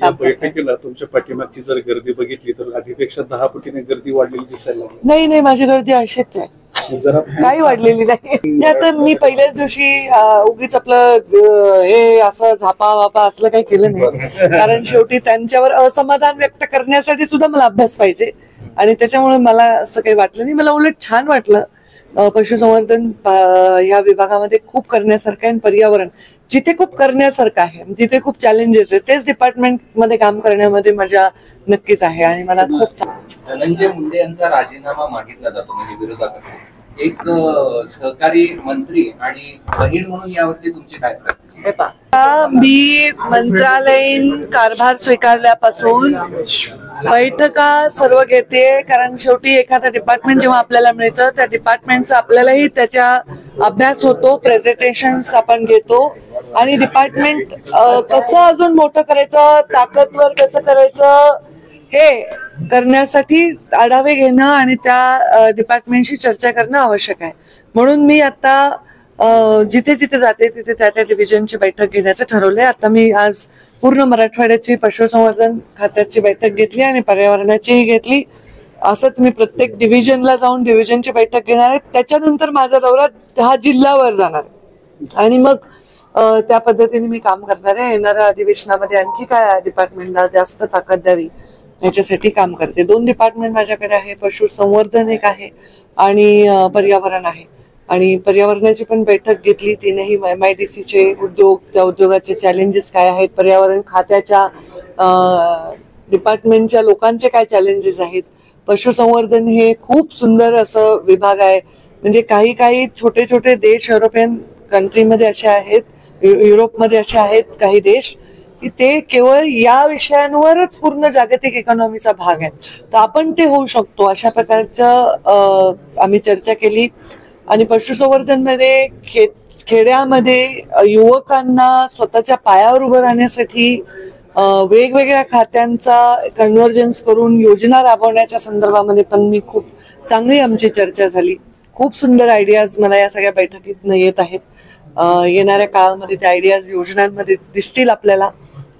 काम बैठकीला तुमच्या पाठीमागची जर गर्दी बघितली तर आधीपेक्षा 10 पटीने गर्दी वाढलेली दिसायला लागली. नाही माझी गर्दी अशीच आहे, काही वाढलेली नाही. आता मी पहिल्याच दिवशी उगीच आपलं हे असं झापा वापा असलं काही केलं नाही, कारण शेवटी त्यांच्यावर असमाधान व्यक्त करण्यासाठी सुद्धा मला अभ्यास पाहिजे आणि त्याच्यामुळे मला असं काही वाटलं नाही. मला उलट छान वाटलं. पशुसंवर्धन या विभागामध्ये खूप करण्यासारखं आहे आणि पर्यावरण जिथे खूप करण्यासारखं आहे, जिथे खूप चॅलेंजेस आहे, तेच डिपार्टमेंट मध्ये काम करण्यामध्ये मजा नक्कीच आहे आणि मला खूप धनंजय मुंडे यांचा राजीनामा मागितला जातो म्हणजे विरोधाकडे. एक सहकारी मंत्री आणि बहीण म्हणून यावरची तुमची काय प्रतिक्रिया? मी मंत्रालयीन कारभार स्वीकारल्यापासून बैठका सर्व घेते, कारण शेवटी एखादं डिपार्टमेंट जेव्हा आपल्याला मिळतं त्या डिपार्टमेंटचा आपल्यालाही त्याच्या अभ्यास होतो, प्रेझेंटेशन्स आपण घेतो आणि डिपार्टमेंट कसं अजून मोठं करायचं, ताकदवर कसं करायचं हे करण्यासाठी आढावे घेणं आणि त्या डिपार्टमेंटशी चर्चा करणं आवश्यक आहे. म्हणून मी आता जिथे जिथे जाते तिथे त्या त्या डिव्हिजनची बैठक घेण्याचं ठरवलंय. आता मी आज पूर्ण मराठवाड्याची पशुसंवर्धन खात्याची बैठक घेतली आणि पर्यावरणाचीही घेतली. असंच मी प्रत्येक डिव्हिजनला जाऊन डिव्हिजनची बैठक घेणार आहे. त्याच्यानंतर माझा दौरा 10 जिल्ह्यावर जाणार आहे आणि मग त्या पद्धतीने मी काम करणार आहे. येणाऱ्या अधिवेशनामध्ये आणखी काय डिपार्टमेंटला जास्त ताकद द्यावी याच्यासाठी काम करते. 2 डिपार्टमेंट माझ्याकडे आहे, पशुसंवर्धन एक आहे आणि पर्यावरण आहे. आणि पर्यावरणाची पण बैठक घेतली, तीनही MIDCचे उद्योग, त्या उद्योगाचे चॅलेंजेस काय आहेत, पर्यावरण खात्याच्या डिपार्टमेंटच्या लोकांचे काय चॅलेंजेस आहेत. पशुसंवर्धन हे खूप सुंदर असं विभाग आहे. म्हणजे काही छोटे छोटे देश युरोपियन कंट्रीमध्ये असे आहेत, युरोपमध्ये असे आहेत काही देश की ते केवळ या विषयांवरच पूर्ण जागतिक इकॉनॉमीचा भाग आहे. तर आपण ते होऊ शकतो अशा प्रकारचं आम्ही चर्चा केली. आणि पशुसंवर्धन मध्ये खेड्यामध्ये युवकांना स्वतःच्या पायावर उभं राहण्यासाठी वेगवेगळ्या खात्यांचा कन्व्हर्जन्स करून योजना राबवण्याच्या संदर्भामध्ये पण मी खूप चांगली आमची चर्चा झाली. खूप सुंदर आयडियाज मला या सगळ्या बैठकीतनं येत आहेत. येणाऱ्या काळामध्ये त्या आयडियाज योजनांमध्ये दिसतील आपल्याला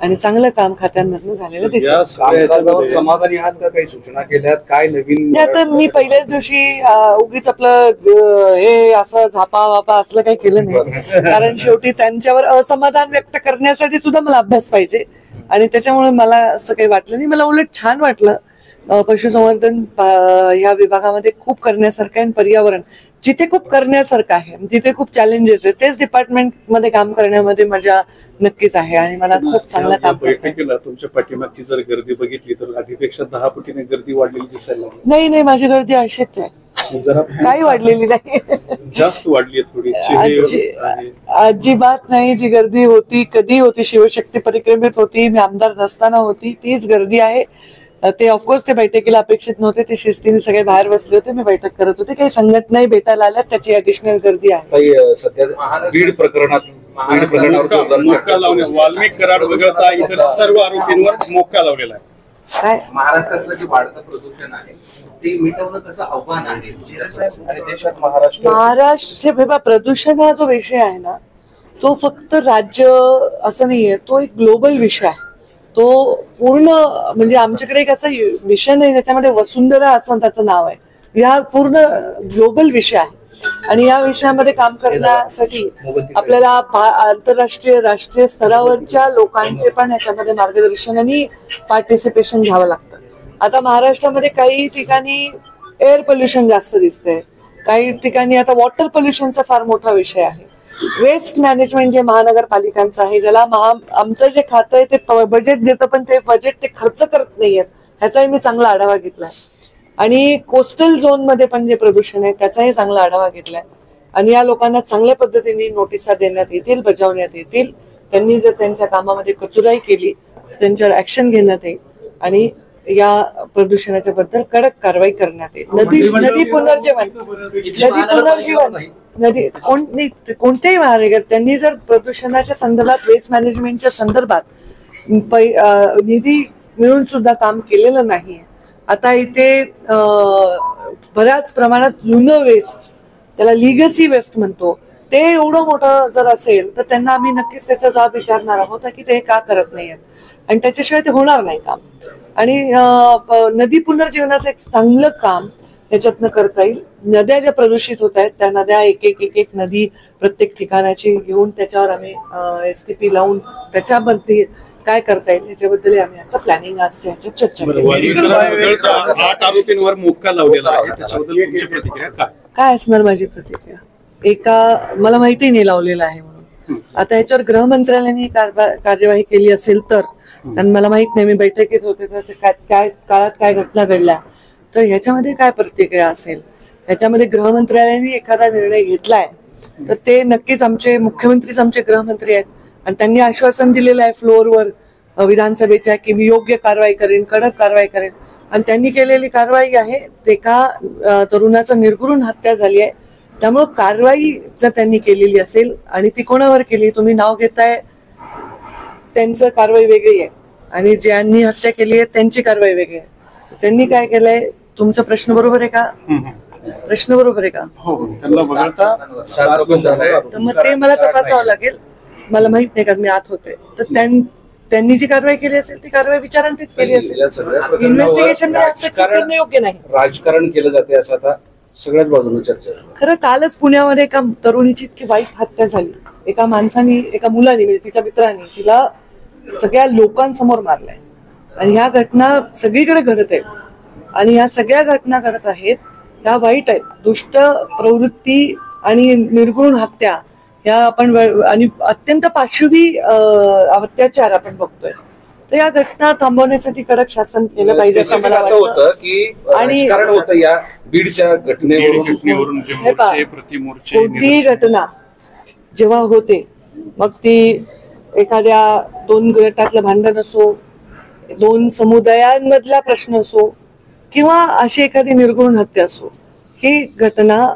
आणि चांगलं काम खात्यांमधनं झालेलं दिसतं. समाधानी आहात का? काही सूचना केल्यात? काय नवीन? आता मी पहिल्याच दिवशी उगीच आपलं हे असं झापा वापा असलं काही केलं नाही, कारण शेवटी त्यांच्यावर असमाधान व्यक्त करण्यासाठी सुद्धा मला अभ्यास पाहिजे आणि त्याच्यामुळे मला असं काही वाटलं नाही. मला उलट छान वाटलं. पशुसंवर्धन या विभागामध्ये खूप करण्यासारखं आहे आणि पर्यावरण जिथे खूप करण्यासारखं आहे, जिथे खूप चॅलेंजेस आहे, तेच डिपार्टमेंट मध्ये काम करण्यामध्ये मजा नक्कीच आहे आणि मला खूप चांगलं काम बैठकीला तुमच्या पाठीमागची जर गर्दी बघितली तर आधीपेक्षा 10 पटीने गर्दी वाढलेली दिसायला लागली. नाही माझी गर्दी अशीच आहे, काही वाढलेली नाही. जास्त वाढली थोडी? अजिबात नाही. जी गर्दी होती कधी होती, शिवशक्ती परिक्रमेत होती, मी आमदार नसताना होती, तीच गर्दी आहे. ते ऑफकोर्स ते बैठकीला अपेक्षित नव्हते, ते शिस्तीने सगळे बाहेर बसले होते, मी बैठक करत होते. काही संघटनाही भेटायला आल्या, त्याची ऍडिशनल गर्दी आहे. सध्या बीड प्रकरणात वाल्मिक कराड वगळता इतर सर्व आरोपींवर मोक्का लावलेला आहे. काय महाराष्ट्रातलं जे वाढतं प्रदूषण आहे ते मिटवणं कसं आव्हान आहे आणि देशात महाराष्ट्र प्रदूषण हा जो विषय आहे ना, तो फक्त राज्य असं नाहीये, तो एक ग्लोबल विषय आहे. तो पूर्ण म्हणजे आमच्याकडे एक असा विषय नाही ज्याच्यामध्ये वसुंधरा असं त्याचं नाव आहे. हा पूर्ण ग्लोबल विषय आहे आणि या विषयामध्ये काम करण्यासाठी आपल्याला आंतरराष्ट्रीय राष्ट्रीय स्तरावरच्या लोकांचे पण ह्याच्यामध्ये मार्गदर्शन आणि पार्टिसिपेशन घ्यावं लागतं. आता महाराष्ट्रामध्ये काही ठिकाणी एअर पोल्युशन जास्त दिसतंय, काही ठिकाणी आता वॉटर पोल्युशनचा फार मोठा विषय आहे. वेस्ट मॅनेजमेंट जे महानगरपालिकांचं आहे, ज्याला आमचं जे खातं आहे ते बजेट देतं पण ते बजेट ते खर्च करत नाहीयेत, ह्याचाही मी चांगला आढावा घेतलाय. आणि कोस्टल झोन मध्ये पण जे प्रदूषण आहे त्याचाही चांगला आढावा घेतलाय आणि या लोकांना चांगल्या पद्धतीने नोटिसा देण्यात येतील, बजावण्यात येतील. त्यांनी जर त्यांच्या कामामध्ये कचुराई केली त्यांच्यावर ऍक्शन घेण्यात येईल आणि या प्रदूषणाच्या बद्दल कडक कारवाई करण्यात येईल. नदी पुनर्जीवन कोणत्याही महानगर त्यांनी जर प्रदूषणाच्या संदर्भात, वेस्ट मॅनेजमेंटच्या संदर्भात निधी मिळून सुद्धा काम केलेलं नाहीये. आता इथे बऱ्याच प्रमाणात जुनं वेस्ट, त्याला लिगसी वेस्ट म्हणतो, ते एवढं मोठं जर असेल तर त्यांना आम्ही नक्कीच त्याचा जबाब विचारणार आहोत की ते का करत नाहीयेत. आणि त्याच्याशिवाय ते होणार नाही काम. आणि नदी पुनर्जीवनाचं एक चांगलं काम त्याच्यातनं करता येईल. नद्या ज्या प्रदूषित होत आहेत त्या नद्या एक एक नदी प्रत्येक ठिकाणाची घेऊन त्याच्यावर आम्ही STP लावून त्याच्यामध्ये काय करता येईल याच्याबद्दल आम्ही आता प्लॅनिंग आज चर्चा केली. 8 आरोपींवर मोक्का लावलेला आहे, त्याच्याबद्दल तुमची प्रतिक्रिया काय असणार माझी प्रतिक्रिया? मला माहिती नाही लावलेलं आहे म्हणून. आता याच्यावर गृह मंत्रालयाने कार्यवाही केली असेल तर, आणि मला माहित नाही, मी बैठकीत होते तर काय काळात काय घटना घडल्या तर ह्याच्यामध्ये काय प्रतिक्रिया असेल. ह्याच्यामध्ये गृह मंत्रालयाने एखादा निर्णय घेतलाय तर ते नक्कीच आमचे मुख्यमंत्रीच आमचे गृहमंत्री आहेत आणि त्यांनी आश्वासन दिलेलं आहे फ्लोअरवर विधानसभेच्या की मी योग्य कारवाई करेन, कडक कारवाई करेन. आणि त्यांनी केलेली कारवाई आहे एका तरुणाचा निर्घृण हत्या झाली आहे. त्यामुळं कारवाई जर त्यांनी केलेली असेल आणि ती कोणावर केली, तुम्ही नाव घेताय त्यांचं कारवाई वेगळी आहे आणि ज्यांनी हत्या केली आहे त्यांची कारवाई वेगळी आहे. त्यांनी काय केलंय, तुमचा प्रश्न बरोबर आहे का? प्रश्न बरोबर आहे का? तर मग ते मला तपासावं लागेल. मला माहित नाही का, मी आत होते. तर त्यांनी जी कारवाई केली असेल ती कारवाई विचारांतीच केली असेल. इन्व्हेस्टिगेशन हस्तक्षेप योग्य नाही. राजकारण केलं जाते असं आता सगळ्याच बाजूने चर्चा. खरं कालच पुण्यामध्ये एका तरुणीची इतकी वाईट हत्या झाली. एका माणसाने, एका मुलाने, म्हणजे तिच्या मित्राने तिला सगळ्या लोकांसमोर मारलंय. आणि ह्या घटना सगळीकडे घडत आहेत आणि ह्या सगळ्या घटना घडत आहेत ह्या वाईट आहेत. दुष्ट प्रवृत्ती आणि निर्घृण हत्या ह्या आपण आणि अत्यंत पाशवी अत्याचार आपण बघतोय. तर या घटना थांबवण्यासाठी कडक शासन केलं पाहिजे असं मला वाटतं. आणि कारण होतं या बीडच्या घटनेवरून कोणतीही घटना जेव्हा होते, मग ती एखाद्या 2 गटातलं भांडण असो, 2 समुदायांमधला प्रश्न असो किंवा अशी एखादी निर्घृण हत्या असो, ही घटना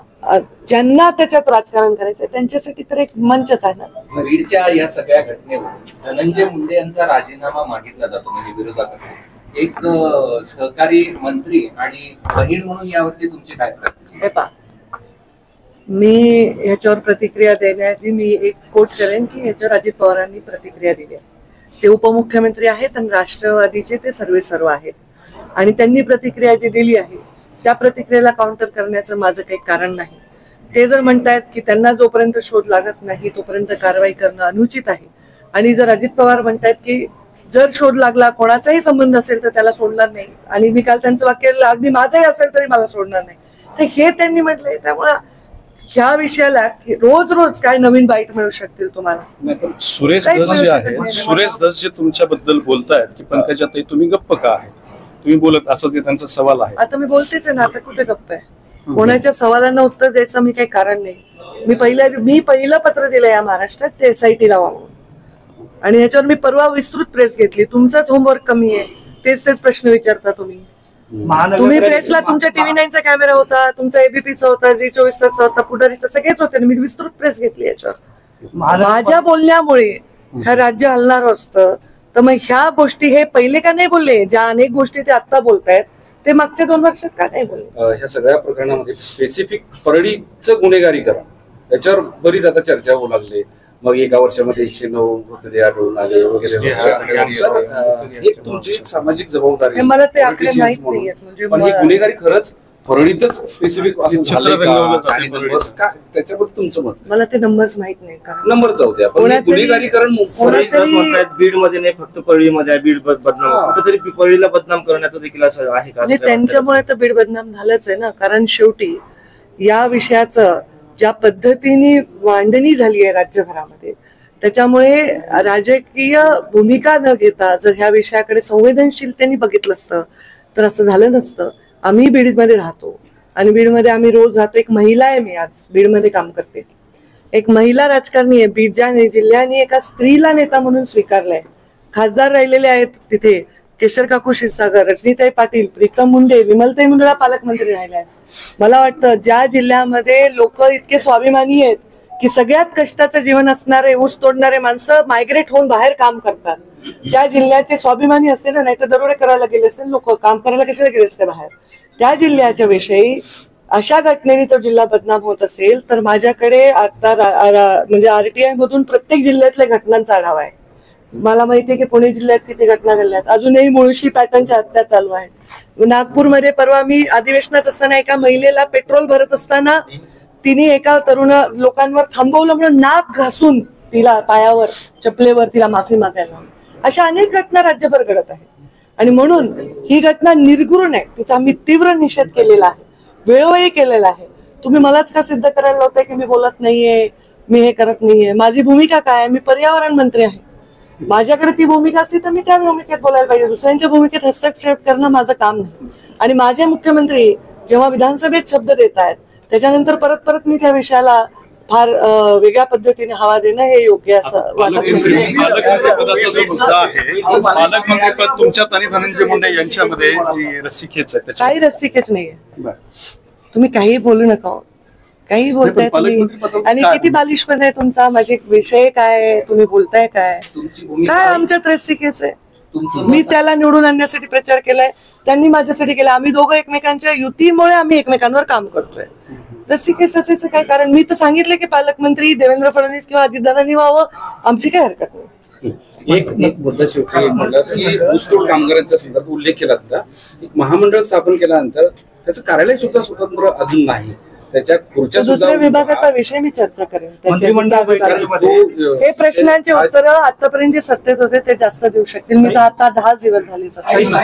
ज्यांना त्याच्यात राजकारण करायचंय त्यांच्यासाठी तर एक मंचच आहे ना. बीडच्या या सगळ्या घटनेवरून धनंजय मुंडे यांचा राजीनामा मागितला जातो, म्हणजे विरोधाकडे. एक सहकारी मंत्री आणि बहीण म्हणून यावरची तुमची काय प्रतिक्रिया? मी ह्याच्यावर प्रतिक्रिया देण्याआधी मी एक कोट करेन की ह्याच्यावर अजित पवारांनी प्रतिक्रिया दिली आहे. ते उपमुख्यमंत्री आहेत आणि राष्ट्रवादीचे ते सर्व आहेत आणि त्यांनी प्रतिक्रिया जी दिली आहे त्या प्रतिक्रियेला काउंटर करण्याचं माझं काही कारण नाही. ते जर म्हणतायत की त्यांना जोपर्यंत शोध लागत नाही तोपर्यंत कारवाई करणं अनुचित आहे, आणि जर अजित पवार म्हणतायत की जर शोध लागला, कोणाचाही संबंध असेल तर त्याला सोडणार नाही, आणि मी काल त्यांचं वाक्य अगदी माझंही असेल तरी मला सोडणार नाही, तर हे त्यांनी म्हटलंय. त्यामुळे ह्या विषयाला रोज काय नवीन बाईट मिळू शकतील तुम्हाला. सुरेश धस जे तुमच्याबद्दल बोलतायत की पंकजाताई तुम्ही गप्प का आहे, तुम्ही बोलत असं ते त्यांचा सवाल आहे. आता मी बोलतेच आहे ना, आता कुठे गप्प आहे? कोणाच्या सवालांना उत्तर द्यायचं मी काही कारण नाही. मी पहिलं पत्र दिलं या महाराष्ट्रात ते SIT लावा म्हणून, आणि ह्याच्यावर मी परवा विस्तृत प्रेस घेतली. तुमचाच होमवर्क कमी आहे, तेच प्रश्न विचारता तुम्ही. तुम्ही प्रेसला तुमच्या TV9चा कॅमेरा होता, तुमचा ABPचा होता, Zee24चा होता, पुढारीचा, सगळेच होते. मी विस्तृत प्रेस घेतली याच्यावर. माझ्या बोलण्यामुळे हे राज्य हलणार असतं तर मग ह्या गोष्टी हे पहिले का नाही बोलले? ज्या अनेक गोष्टी ते आता बोलतायत ते मागच्या 2 वर्षात का नाही बोलले? ह्या सगळ्या प्रकरणामध्ये स्पेसिफिक परळीचं गुन्हेगारीकरण याच्यावर बरीच आता चर्चा होऊ लागली. मग एका वर्षामध्ये 109 मृतदेह आढळून आले वगैरे. एक तुमची सामाजिक जबाबदारी, मला ते आकडे माहित नाहीये. पण ही गुन्हेगारी खरंच परळीतच स्पेसिफिक असं झालंय का? त्याच्याबद्दल तुमचं मत? मला ते नंबर्स माहित नाही. नंबर जाऊ द्या, पण गुन्हेगारीकरण बीड मध्ये नाही फक्त परळीमध्ये आहे. बीड बदनाम कुठेतरी परळीला बदनाम करण्याचं देखील असं आहे का? त्यांच्यामुळे तर बीड बदनाम झालंच आहे ना. कारण शेवटी या विषयाचं ज्या पद्धतीने मांडणी झाली आहे राज्यभरामध्ये, त्याच्यामुळे राजकीय भूमिका न घेता जर ह्या विषयाकडे संवेदनशीलतेने बघितलं असतं तर असं झालं नसतं. आम्ही बीडमध्ये राहतो आणि बीडमध्ये आम्ही रोज राहतो. एक महिला आहे, मी आज बीडमध्ये काम करते, एक महिला राजकारणी आहे. बीड ज्या जिल्ह्याने एका स्त्रीला नेता म्हणून स्वीकारलाय. खासदार राहिलेले आहेत तिथे केशर काकू क्षीरसागर, रजनीताई पाटील, प्रीतम मुंडे, विमलताई मुंदडा पालकमंत्री राहिल्या आहेत. मला वाटतं ज्या जिल्ह्यामध्ये लोक इतके स्वाभिमानी आहेत की सगळ्यात कष्टाचं जीवन असणारे ऊस तोडणारे माणसं मायग्रेट होऊन बाहेर काम करतात, त्या जिल्ह्याचे स्वाभिमानी असते ना. नाही तर दरोडे करायला गेले असते लोक, काम करायला कशाला गेले असते बाहेर. त्या जिल्ह्याच्या विषयी अशा घटनेने तो जिल्हा बदनाम होत असेल तर माझ्याकडे आता म्हणजे RTI मधून प्रत्येक जिल्ह्यातल्या घटनांचा आढावा आहे. मला माहितीये की पुणे जिल्ह्यात किती घटना घडल्यात. अजूनही मुळशी पॅटर्नच्या हत्या चालू आहेत. नागपूरमध्ये परवा मी अधिवेशनात असताना एका महिलेला पेट्रोल भरत असताना तिने एका तरुण लोकांवर थांबवलं म्हणून नाक घासून तिला पायावर चपलेवर तिला माफी मागायला. अशा अनेक घटना राज्यभर घडत आहेत आणि म्हणून ही घटना निर्घृण आहे. तिचा आम्ही तीव्र निषेध केलेला आहे, वेळोवेळी केलेला आहे. तुम्ही मलाच का सिद्ध करायला लावताय की मी बोलत नाहीये, मी हे करत नाहीये? माझी भूमिका काय आहे? मी पर्यावरण मंत्री आहे. माझ्याकडे ती भूमिका असती तर मी त्या भूमिकेत बोलायला पाहिजे. दुसऱ्यांच्या भूमिकेत हस्तक्षेप करणं माझं काम नाही. आणि माझे मुख्यमंत्री जेव्हा विधानसभेत शब्द देत आहेत त्याच्यानंतर परत परत मी त्या विषयाला फार वेगळ्या पद्धतीने हवा देणं हे योग्य असं वाटत नाही. पालकमंत्रीपदाचा जो मुद्दा आहे, पालकमंत्रीपद तुमच्यात आणि धनंजय मुंडे यांच्यामध्ये जी रस्सीखेच आहे त्याच्या काही रस्सीकेच नाहीये. तुम्ही काही बोलू नका, काही बोलताय तुम्ही. आणि किती बालिशपण आहे तुमचा. माझे विषय काय, तुम्ही बोलताय काय? तुमची भूमिका काय आमच्यात रस्सीकेच आहे? तुमचं मी त्याला निवडून आणण्यासाठी प्रचार केलाय, त्यांनी माझ्यासाठी केला. आम्ही दोघं एकमेकांच्या युतीमुळे आम्ही एकमेकांवर काम करतोय. रस्सीकेस असायचं काय कारण? मी तर सांगितलं की पालकमंत्री देवेंद्र फडणवीस किंवा अजितदादांनी व्हावं, आमची काय हरकत नाही. एक मुद्दा शेवटी एक म्हणला की ऊसतोड कामगारांच्या संदर्भात उल्लेख केला होता. एक महामंडळ स्थापन केल्यानंतर त्याचं कार्यालय सुद्धा स्वतंत्र अजून नाही, त्याच्या खुर्च्या सुद्धा. दुसऱ्या विभागाचा विषय मी चर्चा करेन. मंत्रिमंडळ हे प्रश्नांची उत्तरं आतापर्यंत जे सत्तेत होते ते जास्त देऊ शकतील. मी तर आता 10 दिवस झाले सत्तेत.